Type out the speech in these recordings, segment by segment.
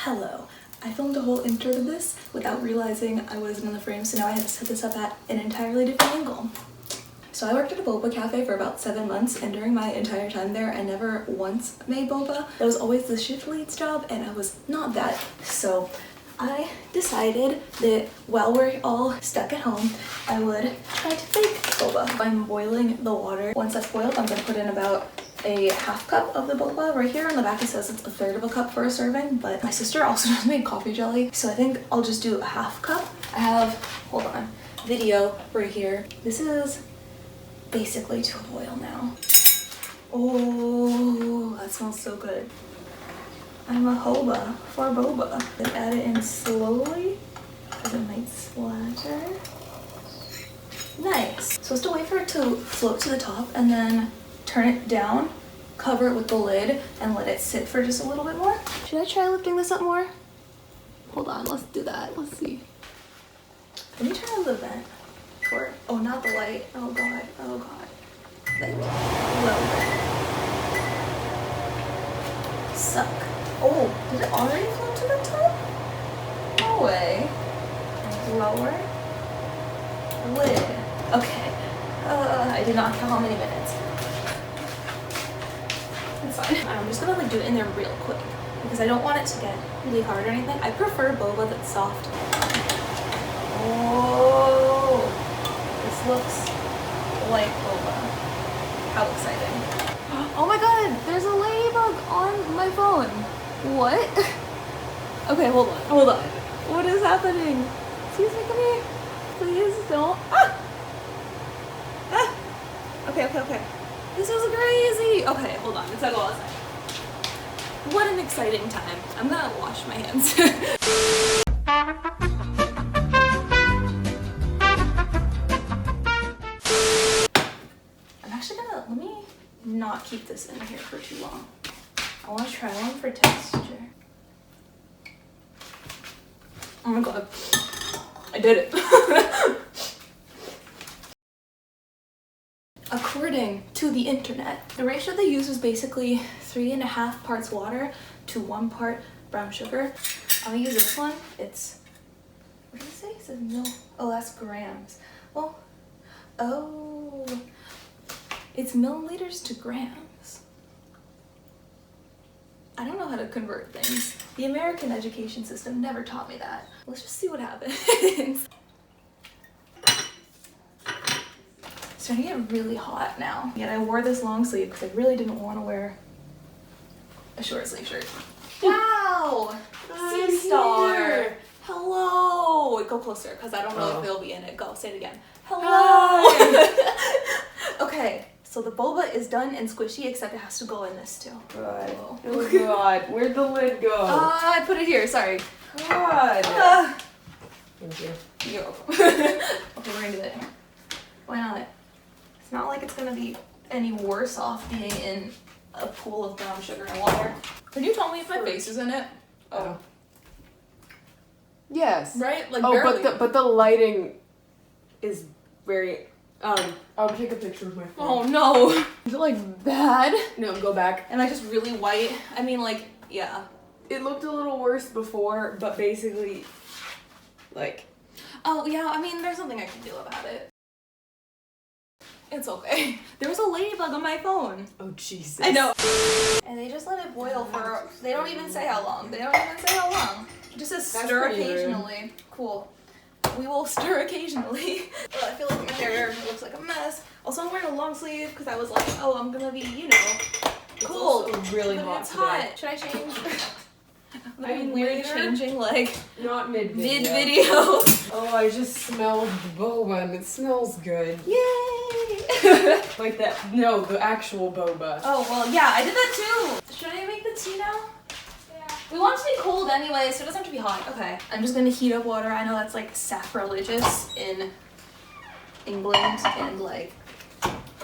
Hello. I filmed a whole intro to this without realizing I wasn't in the frame, so now I had to set this up at an entirely different angle. So I worked at a boba cafe for about 7 months, and during my entire time there, I never once made boba. That was always the shift lead's job, and I was not that. So I decided that while we're all stuck at home, I would try to fake boba. I'm boiling the water. Once that's boiled, I'm gonna put in about a half cup of the boba. Right here on the back it says it's a third of a cup for a serving, but my sister also just made coffee jelly, so I think I'll just do a half cup. I have, hold on, video right here. This is basically to a boil now. Oh, that smells so good. I'm a hoba for boba. Then add it in slowly because it might splatter. Nice. So just wait for it to float to the top and then turn it down, cover it with the lid, and let it sit for just a little bit more. Should I try lifting this up more? Hold on, let's do that. Let's see. Let me turn on the vent. Oh, not the light. Oh god. Oh god. Vent. Lower. Suck. Oh, did it already float to the top? No way. Lower. Lid. Okay. I did not count how many minutes. It's fine. I'm just gonna do it in there real quick because I don't want it to get really hard or anything. I prefer boba that's soft. Oh, this looks like boba. How exciting. Oh my god, there's a ladybug on my phone. What? Okay, hold on. What is happening? Excuse me, come here. Please don't. Ah! Ah! Okay. This is crazy. Okay, hold on. It's gotta go outside. What an exciting time. I'm gonna wash my hands. I'm actually gonna, let me not keep this in here for too long. I wanna try one for texture. Oh my god. I did it. According to the internet, the ratio they use is basically 3.5 parts water to 1 part brown sugar. I'm gonna use this one. It's, what did it say? It says no. Oh, that's grams. Well, oh, it's milliliters to grams. I don't know how to convert things. The American education system never taught me that. Let's just see what happens. It's starting to get really hot now. Yet I wore this long sleeve because I really didn't want to wear a short sleeve shirt. Wow! Sea star! Hello! Go closer because I don't know if they'll be in it. Go, say it again. Hello! Okay, so the boba is done and squishy, except it has to go in this too. God. Oh god, where'd the lid go? I put it here, sorry. God! Thank you. You're welcome. Okay, we're gonna do it. Why not? It's not like it's gonna be any worse off being in a pool of brown sugar and water. Can you tell me if my face is in it? Oh. Yes. Right? Like barely. But but the lighting is very I'll take a picture of my phone. Oh no. Is it like bad? No, go back. Am I just really white? I mean, like, yeah. It looked a little worse before, but basically like, oh yeah, I mean there's something I can do about it. It's okay. There was a ladybug on my phone. oh Jesus. I know. And they just let it boil for, they don't even say how long. It just says stir occasionally. Cool. We will stir occasionally. I feel like my hair looks like a mess. Also, I'm wearing a long sleeve because I was like, oh, I'm gonna be, you know, cold. It's also really but hot it's today. hot. Should I change? I mean, weird later? changing like Not mid-video. mid-video. Oh, I just smelled boba and it smells good. Yay! Like that, no, the actual boba. Oh, well, yeah, I did that too. Should I make the tea now? Yeah. We want it to be cold anyway, so it doesn't have to be hot. Okay. I'm just gonna heat up water. I know that's like sacrilegious in England and like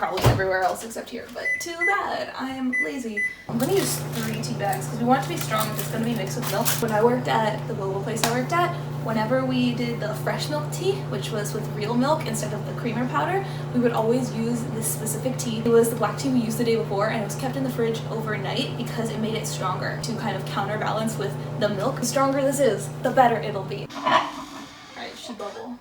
probably everywhere else except here, but too bad. I am lazy. I'm gonna use 3 tea bags because we want it to be strong if it's gonna be mixed with milk. When I worked at the Boba place I worked at, whenever we did the fresh milk tea, which was with real milk instead of the creamer powder, we would always use this specific tea. It was the black tea we used the day before, and it was kept in the fridge overnight because it made it stronger to kind of counterbalance with the milk. The stronger this is, the better it'll be. Alright, she bubble.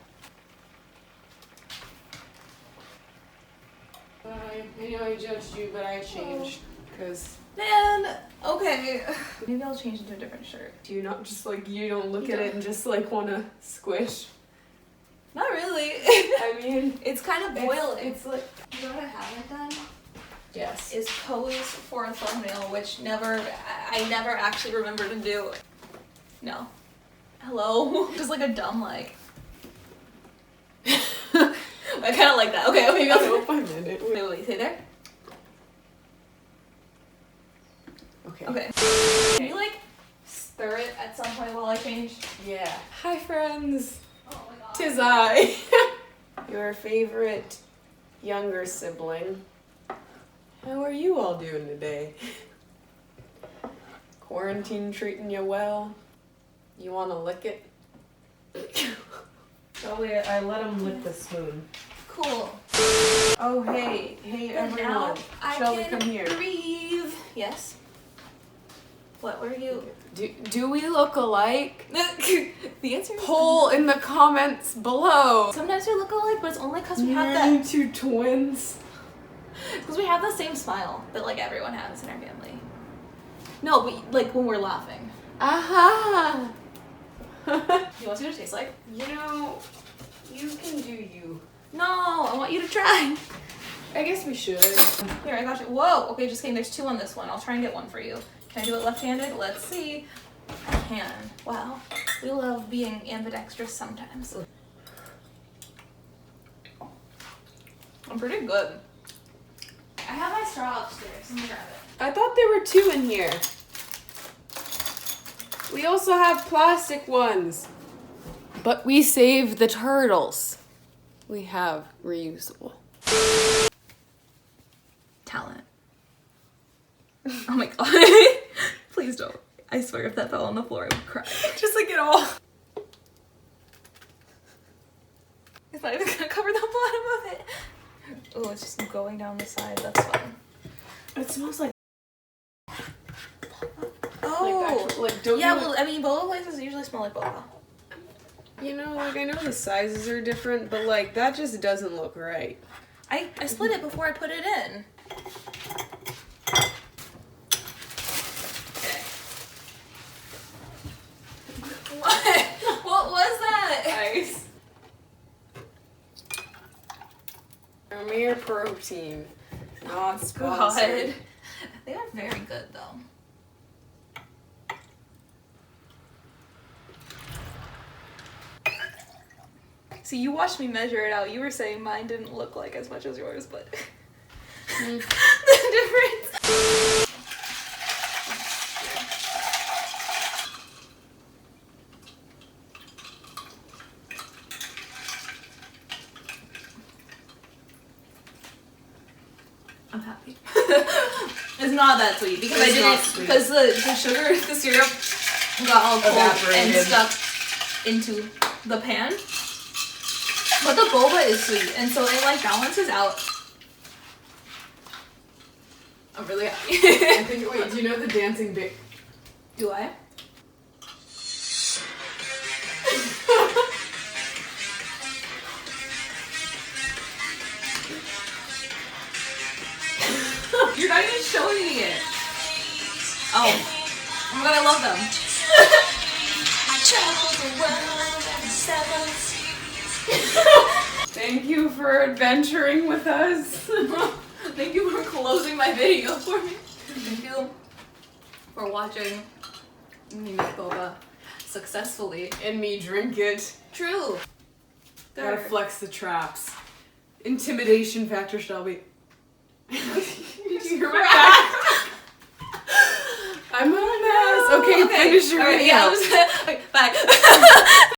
I know I judged you, but I changed. Because... Man, okay. Maybe I'll change into a different shirt. Do you not just like, you don't look at it and just like want to squish? Not really. I mean... It's kind of boiling. It's like... You know what I haven't done? Yes. Is pose for a thumbnail, which I never actually remember to do. No. Hello? Just like a dumb like. I kind of like that. Okay, maybe I'll hope I'm in it. Wait, stay there. Okay. Okay. Can you like stir it at some point while I change? Yeah. Hi friends. Oh my god. 'Tis I. Your favorite younger sibling. How are you all doing today? Quarantine treating you well? You want to lick it? Oh wait, I let him lick the spoon. Cool. Oh hey everyone. Shelby, come here. Breathe. Yes. What were you? Do we look alike? The answer is Poll in the comments below. sometimes we look alike, but it's only because we have You that. two twins. Because we have the same smile that like everyone has in our family. No, but like when we're laughing. Aha! You want to see what it tastes like? You know, you can do you. No, I want you to try. I guess we should. Here, I got you. Whoa. Okay, just kidding. There's 2 on this one. I'll try and get one for you. Can I do it left-handed? Let's see. I can. Wow. We love being ambidextrous sometimes. I'm pretty good. I have my straw upstairs. Let me grab it. I thought there were 2 in here. We also have plastic ones. But we save the turtles. We have reusable. Talent. Oh my god. Please don't. I swear if that fell on the floor, I would cry. Just like it all. It's not even gonna cover the bottom of it. Oh, it's just going down the side. That's fun. It smells like... Oh. don't Yeah, you... well, I mean, boba places usually smell like boba. You know, like, I know the sizes are different, but, like, that just doesn't look right. I split it before I put it in. Okay. What? What was that? Ice. Premier protein. Not sponsored. God. They are very good, though. See, you watched me measure it out. You were saying mine didn't look like as much as yours, but the difference. I'm happy. It's not that sweet because It's I not didn't sweet. because the sugar, the syrup got all cold and Evaporated. stuck into the pan. But the boba is sweet, and so it like balances out. I'm really happy. I think, wait, do you know the dancing bit? Do I? You're not even showing me it. Oh. Oh my god, I love them. I travel the world and 7 Thank you for adventuring with us. Thank you for closing my video for me. Thank you for watching me make boba successfully. And me drink it. True. Gotta flex the traps. Intimidation factor, Shelby. Did you hear my back? I'm a mess. Okay, finish your Alright, video. yeah, bye.